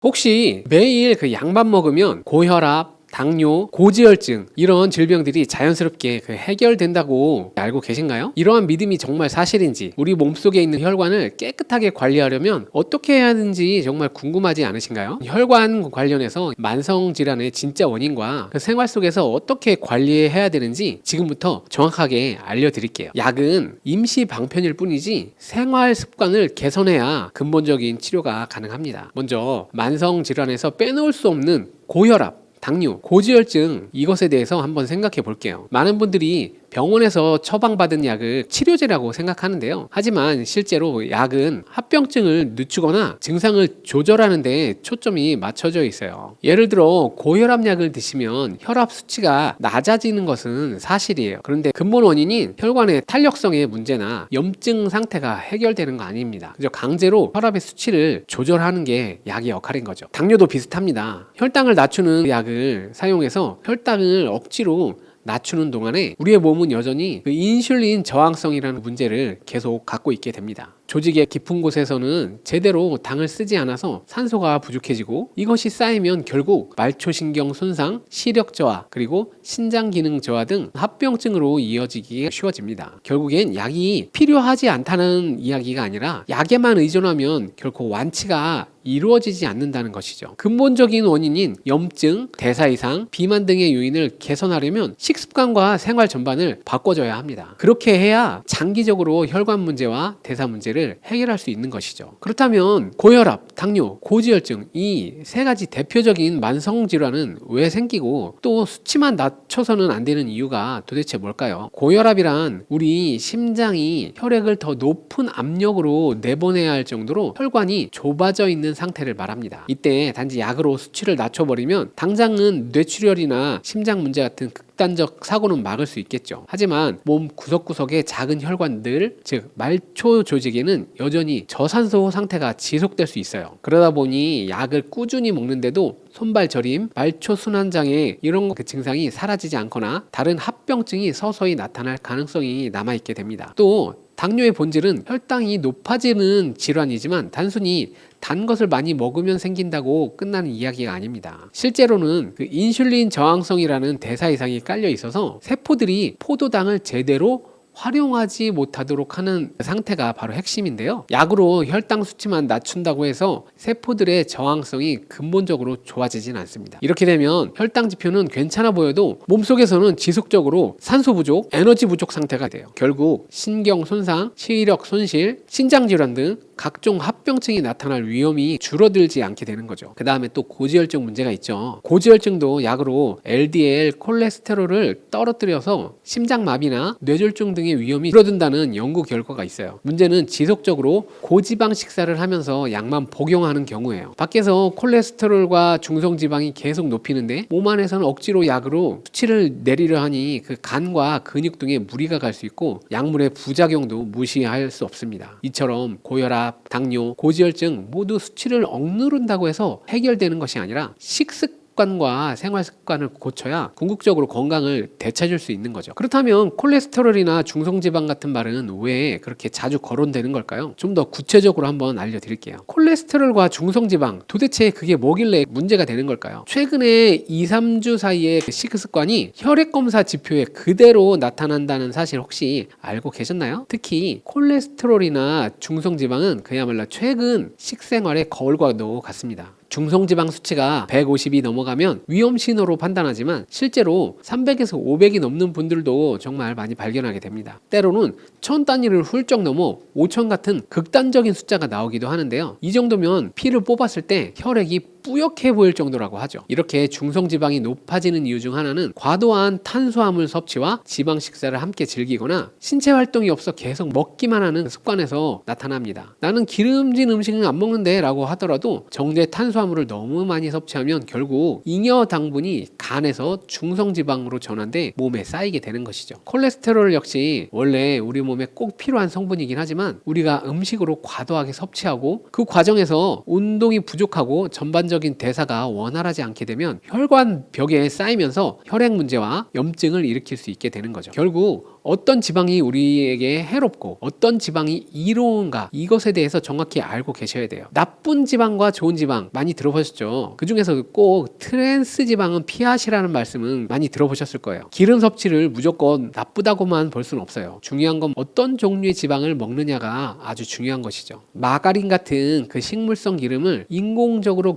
혹시 매일 그 약만 먹으면 고혈압, 당뇨, 고지혈증 이런 질병들이 자연스럽게 해결된다고 알고 계신가요? 이러한 믿음이 정말 사실인지, 우리 몸속에 있는 혈관을 깨끗하게 관리하려면 어떻게 해야 하는지 정말 궁금하지 않으신가요? 혈관 관련해서 만성 질환의 진짜 원인과 그 생활 속에서 어떻게 관리해야 되는지 지금부터 정확하게 알려드릴게요. 약은 임시 방편일 뿐이지 생활 습관을 개선해야 근본적인 치료가 가능합니다. 먼저 만성 질환에서 빼놓을 수 없는 고혈압, 당뇨, 고지혈증, 이것에 대해서 한번 생각해 볼게요. 많은 분들이 병원에서 처방받은 약을 치료제라고 생각하는데요. 하지만 실제로 약은 합병증을 늦추거나 증상을 조절하는 데 초점이 맞춰져 있어요. 예를 들어 고혈압 약을 드시면 혈압 수치가 낮아지는 것은 사실이에요. 그런데 근본 원인인 혈관의 탄력성의 문제나 염증 상태가 해결되는 거 아닙니다. 그저 강제로 혈압의 수치를 조절하는 게 약의 역할인 거죠. 당뇨도 비슷합니다. 혈당을 낮추는 약을 사용해서 혈당을 억지로 낮추는 동안에 우리의 몸은 여전히 그 인슐린 저항성이라는 문제를 계속 갖고 있게 됩니다. 조직의 깊은 곳에서는 제대로 당을 쓰지 않아서 산소가 부족해지고, 이것이 쌓이면 결국 말초신경 손상, 시력 저하, 그리고 신장 기능 저하 등 합병증으로 이어지기 쉬워집니다. 결국엔 약이 필요하지 않다는 이야기가 아니라 약에만 의존하면 결코 완치가 이루어지지 않는다는 것이죠. 근본적인 원인인 염증, 대사 이상, 비만 등의 요인을 개선하려면 식습관과 생활 전반을 바꿔줘야 합니다. 그렇게 해야 장기적으로 혈관 문제와 대사 문제를 해결할 수 있는 것이죠. 그렇다면 고혈압, 당뇨, 고지혈증 이 세 가지 대표적인 만성 질환은 왜 생기고, 또 수치만 낮춰서는 안 되는 이유가 도대체 뭘까요? 고혈압이란 우리 심장이 혈액을 더 높은 압력으로 내보내야 할 정도로 혈관이 좁아져 있는 상태를 말합니다. 이때 단지 약으로 수치를 낮춰버리면 당장은 뇌출혈이나 심장 문제 같은 극단적 사고는 막을 수 있겠죠. 하지만 몸 구석구석의 작은 혈관들, 즉 말초 조직에는 여전히 저산소 상태가 지속될 수 있어요. 그러다 보니 약을 꾸준히 먹는데도 손발 저림, 말초 순환장애 이런 그 증상이 사라지지 않거나 다른 합병증이 서서히 나타날 가능성이 남아있게 됩니다. 또 당뇨의 본질은 혈당이 높아지는 질환이지만 단순히 단 것을 많이 먹으면 생긴다고 끝나는 이야기가 아닙니다. 실제로는 그 인슐린 저항성이라는 대사 이상이 깔려 있어서 세포들이 포도당을 제대로 활용하지 못하도록 하는 상태가 바로 핵심인데요. 약으로 혈당 수치만 낮춘다고 해서 세포들의 저항성이 근본적으로 좋아지진 않습니다. 이렇게 되면 혈당 지표는 괜찮아 보여도 몸속에서는 지속적으로 산소 부족, 에너지 부족 상태가 돼요. 결국 신경 손상, 시력 손실, 신장 질환 등 각종 합병증이 나타날 위험이 줄어들지 않게 되는 거죠. 그 다음에 또 고지혈증 문제가 있죠. 고지혈증도 약으로 LDL 콜레스테롤을 떨어뜨려서 심장마비나 뇌졸중 등의 위험이 줄어든다는 연구 결과가 있어요. 문제는 지속적으로 고지방 식사를 하면서 약만 복용하는 경우예요. 밖에서 콜레스테롤과 중성지방이 계속 높이는데 몸 안에서는 억지로 약으로 수치를 내리려 하니 그 간과 근육 등에 무리가 갈 수 있고 약물의 부작용도 무시할 수 없습니다. 이처럼 고혈압, 당뇨, 고지혈증 모두 수치를 억누른다고 해서 해결되는 것이 아니라 식습관과 생활 습관을 고쳐야 궁극적으로 건강을 되찾을 수 있는 거죠. 그렇다면 콜레스테롤이나 중성지방 같은 말은 왜 그렇게 자주 거론되는 걸까요? 좀 더 구체적으로 한번 알려드릴게요. 콜레스테롤과 중성지방 도대체 그게 뭐길래 문제가 되는 걸까요? 최근에 2-3주 사이에 식습관이 혈액검사 지표에 그대로 나타난다는 사실 혹시 알고 계셨나요? 특히 콜레스테롤이나 중성지방은 그야말로 최근 식생활의 거울과도 같습니다. 중성지방 수치가 150이 넘어가면 위험 신호로 판단하지만 실제로 300에서 500이 넘는 분들도 정말 많이 발견하게 됩니다. 때로는 1000 단위를 훌쩍 넘어 5000 같은 극단적인 숫자가 나오기도 하는데요. 이 정도면 피를 뽑았을 때 혈액이 뿌옇게 보일 정도라고 하죠. 이렇게 중성지방이 높아지는 이유 중 하나는 과도한 탄수화물 섭취와 지방 식사를 함께 즐기거나 신체 활동이 없어 계속 먹기만 하는 습관에서 나타납니다. 나는 기름진 음식은 안 먹는데 라고 하더라도 정제 탄수화물을 너무 많이 섭취하면 결국 잉여 당분이 간에서 중성지방으로 전환돼 몸에 쌓이게 되는 것이죠. 콜레스테롤 역시 원래 우리 몸에 꼭 필요한 성분이긴 하지만 우리가 음식으로 과도하게 섭취하고 그 과정에서 운동이 부족하고 전반적인 대사가 원활하지 않게 되면 혈관 벽에 쌓이면서 혈액 문제와 염증을 일으킬 수 있게 되는 거죠. 결국 어떤 지방이 우리에게 해롭고 어떤 지방이 이로운가, 이것에 대해서 정확히 알고 계셔야 돼요. 나쁜 지방과 좋은 지방 많이 들어보셨죠? 그 중에서 꼭 트랜스 지방은 피하시라는 말씀은 많이 들어보셨을 거예요. 기름 섭취를 무조건 나쁘다고만 볼 수는 없어요. 중요한 건 어떤 종류의 지방을 먹느냐가 아주 중요한 것이죠. 마가린 같은 그 식물성 기름을 인공적으로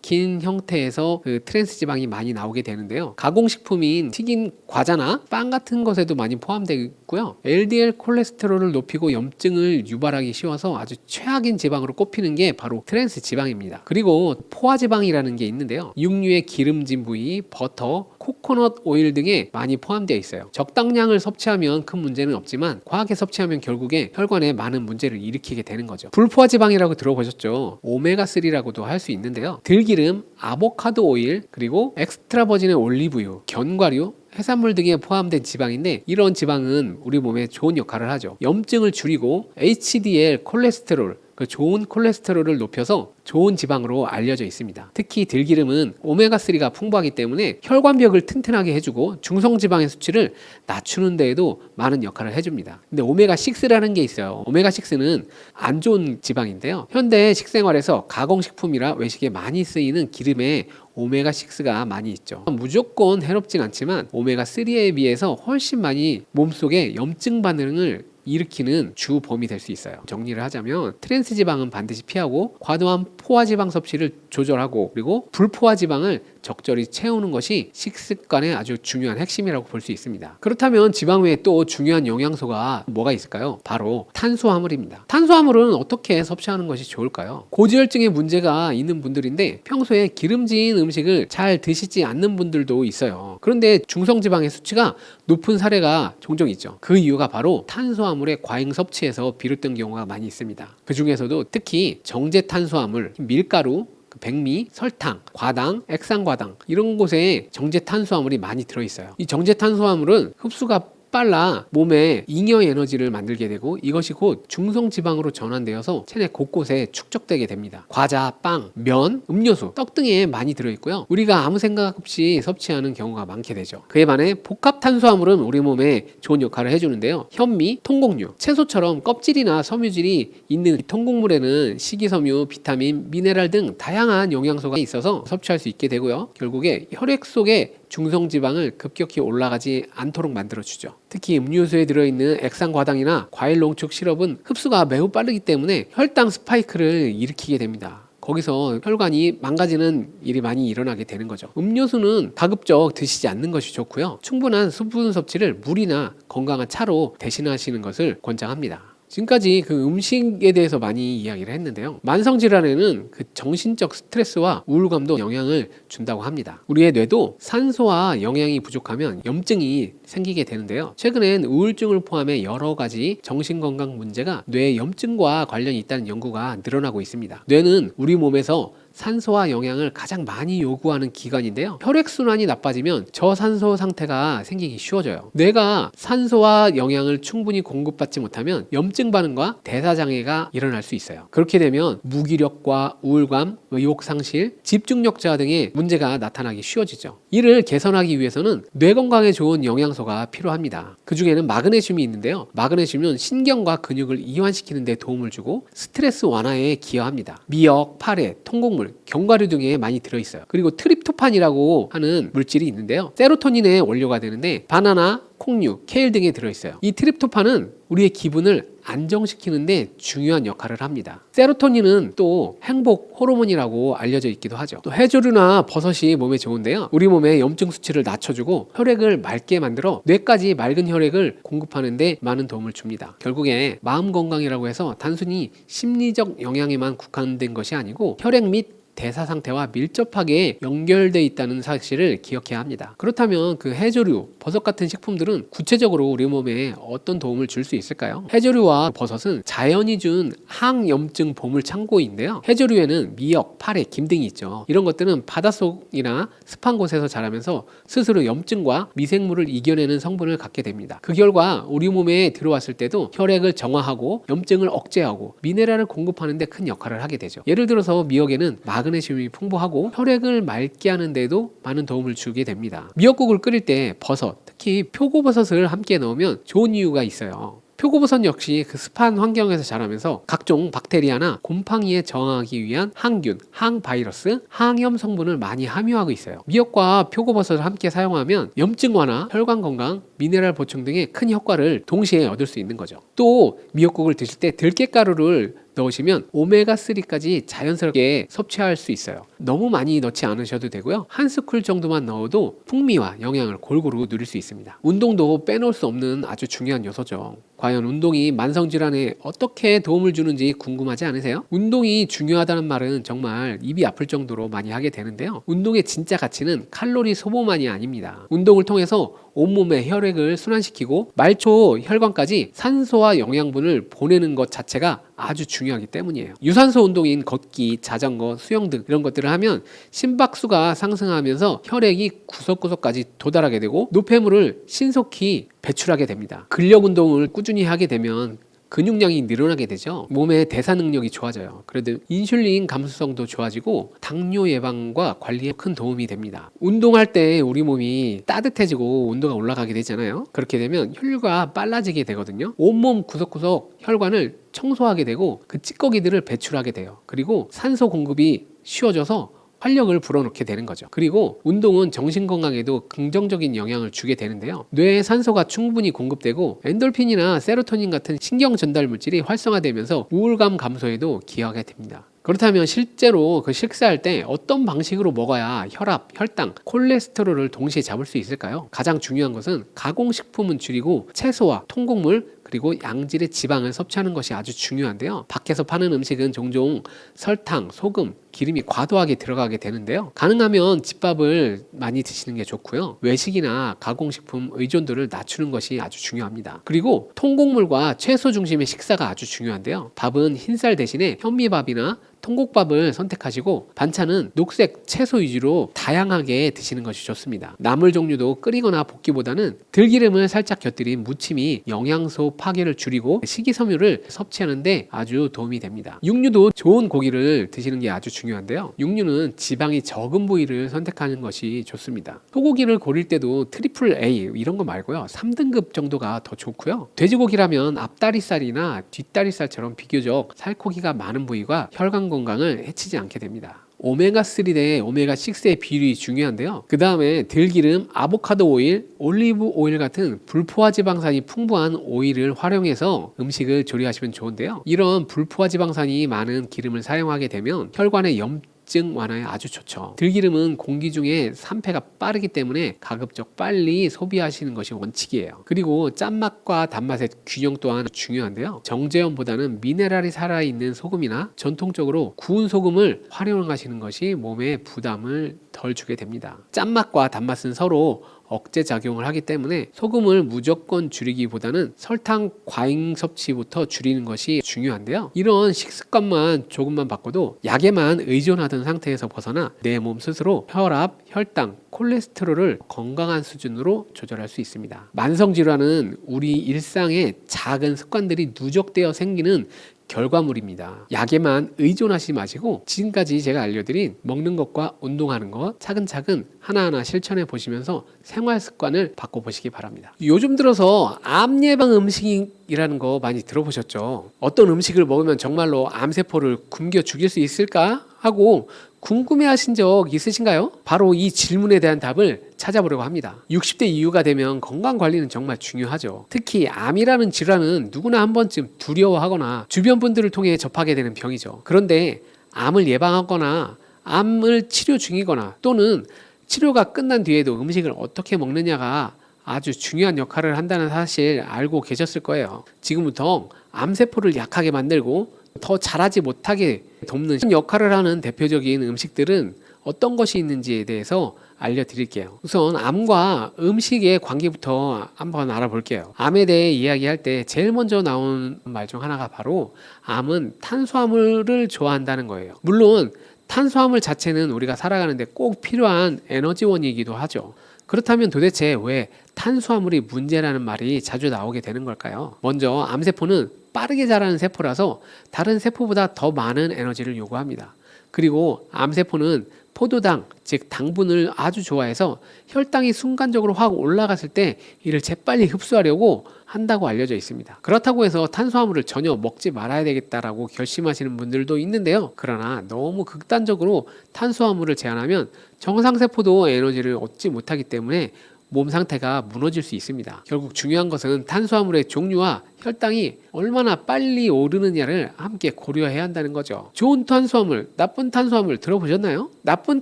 긴 형태에서 그 트랜스 지방이 많이 나오게 되는데요. 가공식품인 튀긴 과자나 빵 같은 것에도 많이 포함되어 있고요. LDL 콜레스테롤을 높이고 염증을 유발하기 쉬워서 아주 최악인 지방으로 꼽히는 게 바로 트랜스 지방입니다. 그리고 포화 지방이라는 게 있는데요. 육류의 기름진 부위, 버터, 코코넛 오일 등에 많이 포함되어 있어요. 적당량을 섭취하면 큰 문제는 없지만 과하게 섭취하면 결국에 혈관에 많은 문제를 일으키게 되는 거죠. 불포화 지방이라고 들어보셨죠? 오메가3라고도 할 수 있는데요. 들기름, 아보카도 오일, 그리고 엑스트라 버진의 올리브유, 견과류, 해산물 등에 포함된 지방인데 이런 지방은 우리 몸에 좋은 역할을 하죠. 염증을 줄이고 HDL 콜레스테롤, 그 좋은 콜레스테롤을 높여서 좋은 지방으로 알려져 있습니다. 특히 들기름은 오메가3가 풍부하기 때문에 혈관벽을 튼튼하게 해주고 중성지방의 수치를 낮추는 데에도 많은 역할을 해줍니다. 근데 오메가6라는 게 있어요. 오메가6는 안 좋은 지방인데요. 현대 식생활에서 가공식품이라 외식에 많이 쓰이는 기름에 오메가6가 많이 있죠. 무조건 해롭진 않지만 오메가3에 비해서 훨씬 많이 몸속에 염증 반응을 일으키는 주범이 될 수 있어요. 정리를 하자면 트랜스 지방은 반드시 피하고 과도한 포화 지방 섭취를 조절하고 그리고 불포화 지방을 적절히 채우는 것이 식습관의 아주 중요한 핵심이라고 볼 수 있습니다. 그렇다면 지방 외에 또 중요한 영양소가 뭐가 있을까요? 바로 탄수화물입니다. 탄수화물은 어떻게 섭취하는 것이 좋을까요? 고지혈증에 문제가 있는 분들인데 평소에 기름진 음식을 잘 드시지 않는 분들도 있어요. 그런데 중성지방의 수치가 높은 사례가 종종 있죠. 그 이유가 바로 탄수화물의 과잉 섭취에서 비롯된 경우가 많이 있습니다. 그 중에서도 특히 정제 탄수화물, 밀가루, 백미, 설탕, 과당, 액상과당 이런 곳에 정제 탄수화물이 많이 들어있어요. 이 정제 탄수화물은 흡수가 빨라 몸에 잉여 에너지를 만들게 되고 이것이 곧 중성지방으로 전환되어서 체내 곳곳에 축적되게 됩니다. 과자, 빵, 면, 음료수, 떡 등에 많이 들어있고요. 우리가 아무 생각 없이 섭취하는 경우가 많게 되죠. 그에 반해 복합 탄수화물은 우리 몸에 좋은 역할을 해주는데요. 현미, 통곡류, 채소처럼 껍질이나 섬유질이 있는 통곡물에는 식이섬유, 비타민, 미네랄 등 다양한 영양소가 있어서 섭취할 수 있게 되고요. 결국에 혈액 속에 중성지방을 급격히 올라가지 않도록 만들어주죠. 특히 음료수에 들어있는 액상과당이나 과일 농축 시럽은 흡수가 매우 빠르기 때문에 혈당 스파이크를 일으키게 됩니다. 거기서 혈관이 망가지는 일이 많이 일어나게 되는 거죠. 음료수는 가급적 드시지 않는 것이 좋고요. 충분한 수분 섭취를 물이나 건강한 차로 대신하시는 것을 권장합니다. 지금까지 그 음식에 대해서 많이 이야기를 했는데요. 만성질환에는 그 정신적 스트레스와 우울감도 영향을 준다고 합니다. 우리의 뇌도 산소와 영양이 부족하면 염증이 생기게 되는데요. 최근엔 우울증을 포함해 여러 가지 정신건강 문제가 뇌 염증과 관련이 있다는 연구가 늘어나고 있습니다. 뇌는 우리 몸에서 산소와 영양을 가장 많이 요구하는 기관인데요. 혈액순환이 나빠지면 저산소 상태가 생기기 쉬워져요. 뇌가 산소와 영양을 충분히 공급받지 못하면 염증 반응과 대사장애가 일어날 수 있어요. 그렇게 되면 무기력과 우울감, 의욕상실, 집중력 저하 등의 문제가 나타나기 쉬워지죠. 이를 개선하기 위해서는 뇌 건강에 좋은 영양소가 필요합니다. 그 중에는 마그네슘이 있는데요. 마그네슘은 신경과 근육을 이완시키는 데 도움을 주고 스트레스 완화에 기여합니다. 미역, 파래, 통곡물, 견과류 등에 많이 들어있어요. 그리고 트립토판이라고 하는 물질이 있는데요. 세로토닌의 원료가 되는데 바나나, 콩류, 케일 등에 들어있어요. 이 트립토판은 우리의 기분을 안정시키는데 중요한 역할을 합니다. 세로토닌은 또 행복 호르몬이라고 알려져 있기도 하죠. 또 해조류나 버섯이 몸에 좋은데요. 우리 몸의 염증 수치를 낮춰주고 혈액을 맑게 만들어 뇌까지 맑은 혈액을 공급하는 데 많은 도움을 줍니다. 결국에 마음 건강이라고 해서 단순히 심리적 영향에만 국한된 것이 아니고 혈액 및 대사 상태와 밀접하게 연결되어 있다는 사실을 기억해야 합니다. 그렇다면 그 해조류, 버섯 같은 식품들은 구체적으로 우리 몸에 어떤 도움을 줄 수 있을까요? 해조류와 버섯은 자연이 준 항염증 보물 창고인데요. 해조류에는 미역, 파래, 김 등이 있죠. 이런 것들은 바닷속이나 습한 곳에서 자라면서 스스로 염증과 미생물을 이겨내는 성분을 갖게 됩니다. 그 결과 우리 몸에 들어왔을 때도 혈액을 정화하고 염증을 억제하고 미네랄을 공급하는 데 큰 역할을 하게 되죠. 예를 들어서 미역에는 마그네슘이 풍부하고 혈액을 맑게 하는 데도 많은 도움을 주게 됩니다. 미역국을 끓일 때 버섯, 특히 표고버섯을 함께 넣으면 좋은 이유가 있어요. 표고버섯 역시 그 습한 환경에서 자라면서 각종 박테리아나 곰팡이에 저항하기 위한 항균, 항바이러스, 항염 성분을 많이 함유하고 있어요. 미역과 표고버섯을 함께 사용하면 염증 완화, 혈관 건강, 미네랄 보충 등의 큰 효과를 동시에 얻을 수 있는 거죠. 또 미역국을 드실 때 들깨가루를 넣으시면 오메가3까지 자연스럽게 섭취할 수 있어요. 너무 많이 넣지 않으셔도 되고요. 한 스쿨 정도만 넣어도 풍미와 영양을 골고루 누릴 수 있습니다. 운동도 빼놓을 수 없는 아주 중요한 요소죠. 과연 운동이 만성질환에 어떻게 도움을 주는지 궁금하지 않으세요? 운동이 중요하다는 말은 정말 입이 아플 정도로 많이 하게 되는데요. 운동의 진짜 가치는 칼로리 소모만이 아닙니다. 운동을 통해서 온몸의 혈액을 순환시키고 말초 혈관까지 산소와 영양분을 보내는 것 자체가 아주 중요하기 때문이에요. 유산소 운동인 걷기, 자전거, 수영 등 이런 것들을 하면 심박수가 상승하면서 혈액이 구석구석까지 도달하게 되고 노폐물을 신속히 배출하게 됩니다. 근력 운동을 꾸준히 하게 되면 근육량이 늘어나게 되죠. 몸의 대사 능력이 좋아져요. 그래도 인슐린 감수성도 좋아지고 당뇨 예방과 관리에 큰 도움이 됩니다. 운동할 때 우리 몸이 따뜻해지고 온도가 올라가게 되잖아요. 그렇게 되면 혈류가 빨라지게 되거든요. 온몸 구석구석 혈관을 청소하게 되고 그 찌꺼기들을 배출하게 돼요. 그리고 산소 공급이 쉬워져서 활력을 불어넣게 되는 거죠. 그리고 운동은 정신 건강에도 긍정적인 영향을 주게 되는데요. 뇌에 산소가 충분히 공급되고 엔돌핀이나 세로토닌 같은 신경 전달 물질이 활성화되면서 우울감 감소에도 기여하게 됩니다. 그렇다면 실제로 그 식사할 때 어떤 방식으로 먹어야 혈압, 혈당, 콜레스테롤을 동시에 잡을 수 있을까요? 가장 중요한 것은 가공식품은 줄이고 채소와 통곡물 그리고 양질의 지방을 섭취하는 것이 아주 중요한데요. 밖에서 파는 음식은 종종 설탕, 소금, 기름이 과도하게 들어가게 되는데요. 가능하면 집밥을 많이 드시는 게 좋고요. 외식이나 가공식품 의존도를 낮추는 것이 아주 중요합니다. 그리고 통곡물과 채소 중심의 식사가 아주 중요한데요. 밥은 흰쌀 대신에 현미밥이나 통곡밥을 선택하시고 반찬은 녹색 채소 위주로 다양하게 드시는 것이 좋습니다. 나물 종류도 끓이거나 볶기보다는 들기름을 살짝 곁들인 무침이 영양소 파괴를 줄이고 식이섬유를 섭취하는 데 아주 도움이 됩니다. 육류도 좋은 고기를 드시는 게 아주 중요한데요. 육류는 지방이 적은 부위를 선택하는 것이 좋습니다. 소고기를 고를 때도 트리플 A 이런 거 말고요. 3등급 정도가 더 좋고요. 돼지고기라면 앞다리살이나 뒷다리살처럼 비교적 살코기가 많은 부위가 혈관 건강을 해치지 않게 됩니다. 오메가3 대 오메가6의 비율이 중요한데요. 그 다음에 들기름, 아보카도 오일, 올리브 오일 같은 불포화 지방산이 풍부한 오일을 활용해서 음식을 조리하시면 좋은데요. 이런 불포화 지방산이 많은 기름을 사용하게 되면 혈관의 염증 완화에 아주 좋죠. 들기름은 공기 중에 산패가 빠르기 때문에 가급적 빨리 소비하시는 것이 원칙이에요. 그리고 짠맛과 단맛의 균형 또한 중요한데요. 정제염보다는 미네랄이 살아있는 소금이나 전통적으로 구운 소금을 활용하시는 것이 몸에 부담을 덜 주게 됩니다. 짠맛과 단맛은 서로 억제 작용을 하기 때문에 소금을 무조건 줄이기보다는 설탕 과잉 섭취부터 줄이는 것이 중요한데요. 이런 식습관만 조금만 바꿔도 약에만 의존하던 상태에서 벗어나 내 몸 스스로 혈압, 혈당, 콜레스테롤을 건강한 수준으로 조절할 수 있습니다. 만성질환은 우리 일상의 작은 습관들이 누적되어 생기는 결과물입니다. 약에만 의존하지 마시고 지금까지 제가 알려드린 먹는 것과 운동하는 것 차근차근 하나하나 실천해 보시면서 생활 습관을 바꿔보시기 바랍니다. 요즘 들어서 암 예방 음식이라는 거 많이 들어보셨죠? 어떤 음식을 먹으면 정말로 암세포를 굶겨 죽일 수 있을까 하고 궁금해하신 적 있으신가요? 바로 이 질문에 대한 답을 찾아보려고 합니다. 60대 이후가 되면 건강관리는 정말 중요하죠. 특히 암이라는 질환은 누구나 한 번쯤 두려워하거나 주변 분들을 통해 접하게 되는 병이죠. 그런데 암을 예방하거나 암을 치료 중이거나 또는 치료가 끝난 뒤에도 음식을 어떻게 먹느냐가 아주 중요한 역할을 한다는 사실 알고 계셨을 거예요. 지금부터 암세포를 약하게 만들고 더 자라지 못하게 돕는 역할을 하는 대표적인 음식들은 어떤 것이 있는지에 대해서 알려드릴게요. 우선 암과 음식의 관계부터 한번 알아볼게요. 암에 대해 이야기할 때 제일 먼저 나온 말 중 하나가 바로 암은 탄수화물을 좋아한다는 거예요. 물론 탄수화물 자체는 우리가 살아가는데 꼭 필요한 에너지원이기도 하죠. 그렇다면 도대체 왜 탄수화물이 문제라는 말이 자주 나오게 되는 걸까요? 먼저 암세포는 빠르게 자라는 세포라서 다른 세포보다 더 많은 에너지를 요구합니다. 그리고 암세포는 포도당, 즉 당분을 아주 좋아해서 혈당이 순간적으로 확 올라갔을 때 이를 재빨리 흡수하려고 한다고 알려져 있습니다. 그렇다고 해서 탄수화물을 전혀 먹지 말아야 되겠다라고 결심하시는 분들도 있는데요. 그러나 너무 극단적으로 탄수화물을 제한하면 정상세포도 에너지를 얻지 못하기 때문에 몸 상태가 무너질 수 있습니다. 결국 중요한 것은 탄수화물의 종류와 혈당이 얼마나 빨리 오르느냐를 함께 고려해야 한다는 거죠. 좋은 탄수화물, 나쁜 탄수화물 들어보셨나요? 나쁜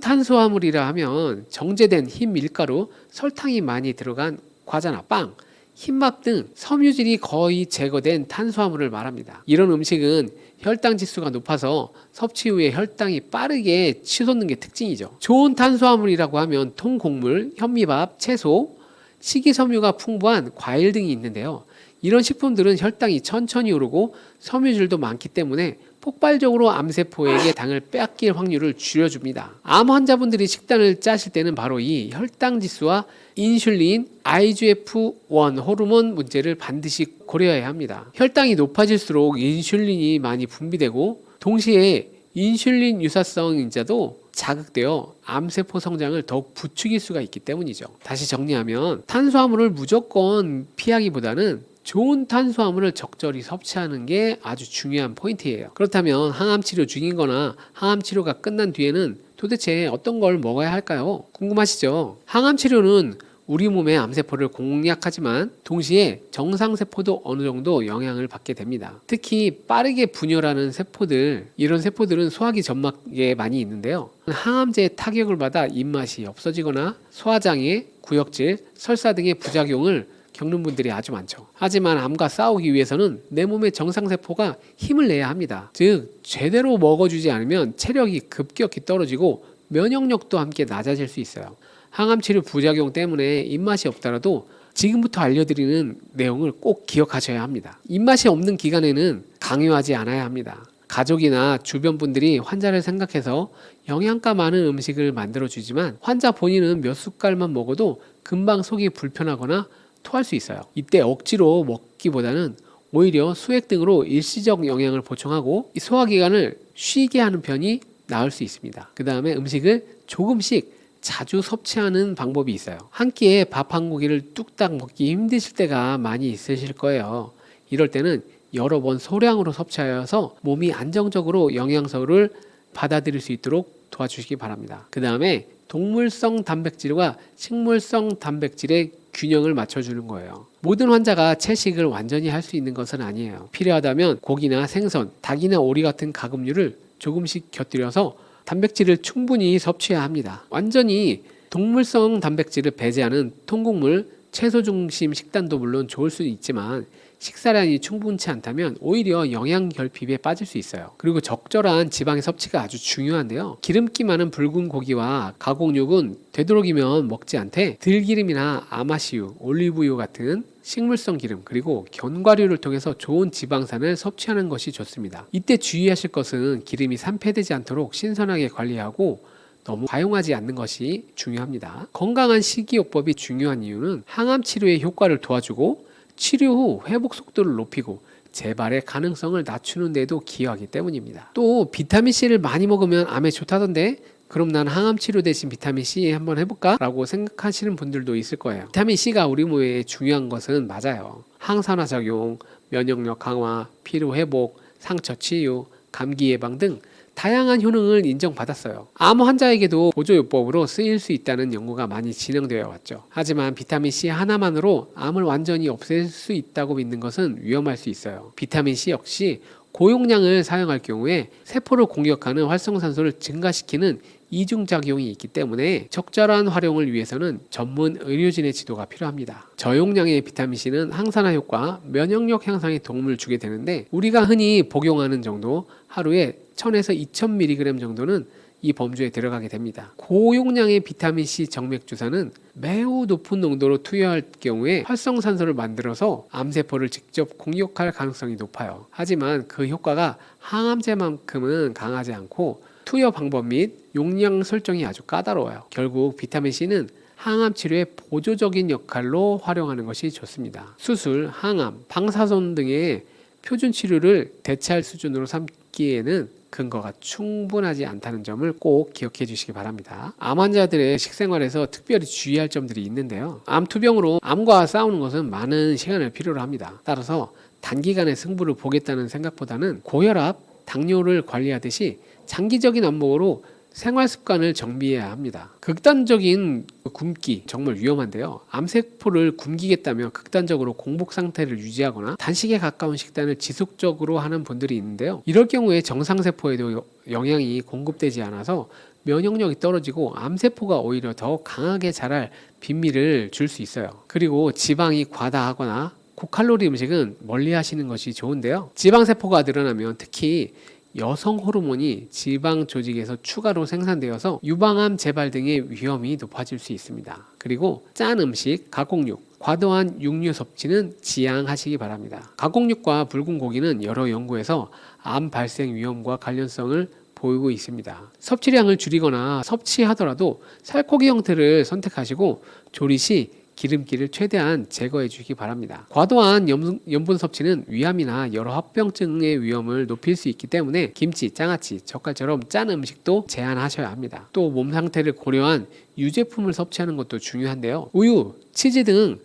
탄수화물이라 하면 정제된 흰 밀가루, 설탕이 많이 들어간 과자나 빵, 흰밥 등 섬유질이 거의 제거된 탄수화물을 말합니다. 이런 음식은 혈당 지수가 높아서 섭취 후에 혈당이 빠르게 치솟는 게 특징이죠. 좋은 탄수화물이라고 하면 통곡물, 현미밥, 채소, 식이섬유가 풍부한 과일 등이 있는데요. 이런 식품들은 혈당이 천천히 오르고 섬유질도 많기 때문에 폭발적으로 암세포에게 당을 빼앗길 확률을 줄여줍니다. 암 환자분들이 식단을 짜실 때는 바로 이 혈당 지수와 인슐린, IGF-1 호르몬 문제를 반드시 고려해야 합니다. 혈당이 높아질수록 인슐린이 많이 분비되고 동시에 인슐린 유사성 인자도 자극되어 암세포 성장을 더욱 부추길 수가 있기 때문이죠. 다시 정리하면 탄수화물을 무조건 피하기보다는 좋은 탄수화물을 적절히 섭취하는 게 아주 중요한 포인트예요. 그렇다면 항암 치료 중이거나 항암 치료가 끝난 뒤에는 도대체 어떤 걸 먹어야 할까요? 궁금하시죠? 항암 치료는 우리 몸의 암세포를 공략하지만 동시에 정상세포도 어느 정도 영향을 받게 됩니다. 특히 빠르게 분열하는 세포들, 이런 세포들은 소화기 점막에 많이 있는데요. 항암제의 타격을 받아 입맛이 없어지거나 소화장애, 구역질, 설사 등의 부작용을 겪는 분들이 아주 많죠. 하지만 암과 싸우기 위해서는 내 몸의 정상세포가 힘을 내야 합니다. 즉 제대로 먹어주지 않으면 체력이 급격히 떨어지고 면역력도 함께 낮아질 수 있어요. 항암치료 부작용 때문에 입맛이 없더라도 지금부터 알려드리는 내용을 꼭 기억하셔야 합니다. 입맛이 없는 기간에는 강요하지 않아야 합니다. 가족이나 주변 분들이 환자를 생각해서 영양가 많은 음식을 만들어주지만 환자 본인은 몇 숟갈만 먹어도 금방 속이 불편하거나 토할 수 있어요. 이때 억지로 먹기보다는 오히려 수액 등으로 일시적 영양을 보충하고 이 소화기관을 쉬게 하는 편이 나을 수 있습니다. 그 다음에 음식을 조금씩 자주 섭취하는 방법이 있어요. 한 끼에 밥 한 고기를 뚝딱 먹기 힘드실 때가 많이 있으실 거예요. 이럴 때는 여러 번 소량으로 섭취하여서 몸이 안정적으로 영양소를 받아들일 수 있도록 도와주시기 바랍니다. 그 다음에 동물성 단백질과 식물성 단백질의 균형을 맞춰주는 거예요. 모든 환자가 채식을 완전히 할 수 있는 것은 아니에요. 필요하다면 고기나 생선, 닭이나 오리 같은 가금류를 조금씩 곁들여서 단백질을 충분히 섭취해야 합니다. 완전히 동물성 단백질을 배제하는 통곡물, 채소 중심 식단도 물론 좋을 수 있지만 식사량이 충분치 않다면 오히려 영양 결핍에 빠질 수 있어요. 그리고 적절한 지방의 섭취가 아주 중요한데요. 기름기 많은 붉은 고기와 가공육은 되도록이면 먹지 않되 들기름이나 아마씨유, 올리브유 같은 식물성 기름 그리고 견과류를 통해서 좋은 지방산을 섭취하는 것이 좋습니다. 이때 주의하실 것은 기름이 산패되지 않도록 신선하게 관리하고 너무 과용하지 않는 것이 중요합니다. 건강한 식이요법이 중요한 이유는 항암 치료의 효과를 도와주고 치료 후 회복 속도를 높이고 재발의 가능성을 낮추는 데도 기여하기 때문입니다. 또 비타민C를 많이 먹으면 암에 좋다던데 그럼 난 항암 치료 대신 비타민C 한번 해볼까? 라고 생각하시는 분들도 있을 거예요. 비타민C가 우리 몸에 중요한 것은 맞아요. 항산화 작용, 면역력 강화, 피로 회복, 상처 치유, 감기 예방 등 다양한 효능을 인정받았어요. 암 환자에게도 보조요법으로 쓰일 수 있다는 연구가 많이 진행되어 왔죠. 하지만 비타민C 하나만으로 암을 완전히 없앨 수 있다고 믿는 것은 위험할 수 있어요. 비타민C 역시 고용량을 사용할 경우에 세포를 공격하는 활성산소를 증가시키는 이중작용이 있기 때문에 적절한 활용을 위해서는 전문 의료진의 지도가 필요합니다. 저용량의 비타민C는 항산화 효과, 면역력 향상에 도움을 주게 되는데 우리가 흔히 복용하는 정도 하루에 1000에서 2000mg 정도는 이 범주에 들어가게 됩니다. 고용량의 비타민C 정맥주사는 매우 높은 농도로 투여할 경우에 활성산소를 만들어서 암세포를 직접 공격할 가능성이 높아요. 하지만 그 효과가 항암제만큼은 강하지 않고 투여 방법 및 용량 설정이 아주 까다로워요. 결국 비타민C는 항암 치료의 보조적인 역할로 활용하는 것이 좋습니다. 수술, 항암, 방사선 등의 표준 치료를 대체할 수준으로 삼기에는 근거가 충분하지 않다는 점을 꼭 기억해 주시기 바랍니다. 암 환자들의 식생활에서 특별히 주의할 점들이 있는데요. 암 투병으로 암과 싸우는 것은 많은 시간을 필요로 합니다. 따라서 단기간에 승부를 보겠다는 생각보다는 고혈압, 당뇨를 관리하듯이 장기적인 안목으로 생활 습관을 정비해야 합니다. 극단적인 굶기 정말 위험한데요. 암세포를 굶기겠다며 극단적으로 공복 상태를 유지하거나 단식에 가까운 식단을 지속적으로 하는 분들이 있는데요. 이럴 경우에 정상세포에도 영양이 공급되지 않아서 면역력이 떨어지고 암세포가 오히려 더 강하게 자랄 빈미를 줄 수 있어요. 그리고 지방이 과다하거나 고칼로리 음식은 멀리 하시는 것이 좋은데요. 지방세포가 늘어나면 특히 여성 호르몬이 지방 조직에서 추가로 생산되어서 유방암 재발 등의 위험이 높아질 수 있습니다. 그리고 짠 음식, 가공육, 과도한 육류 섭취는 지양하시기 바랍니다. 가공육과 붉은 고기는 여러 연구에서 암 발생 위험과 관련성을 보이고 있습니다. 섭취량을 줄이거나 섭취하더라도 살코기 형태를 선택하시고 조리 시 기름기를 최대한 제거해 주기 바랍니다. 과도한 염분 섭취는 위암이나 여러 합병증의 위험을 높일 수 있기 때문에 김치, 장아찌, 젓갈처럼 짠 음식도 제한하셔야 합니다. 또 몸 상태를 고려한 유제품을 섭취하는 것도 중요한데요. 우유, 치즈 등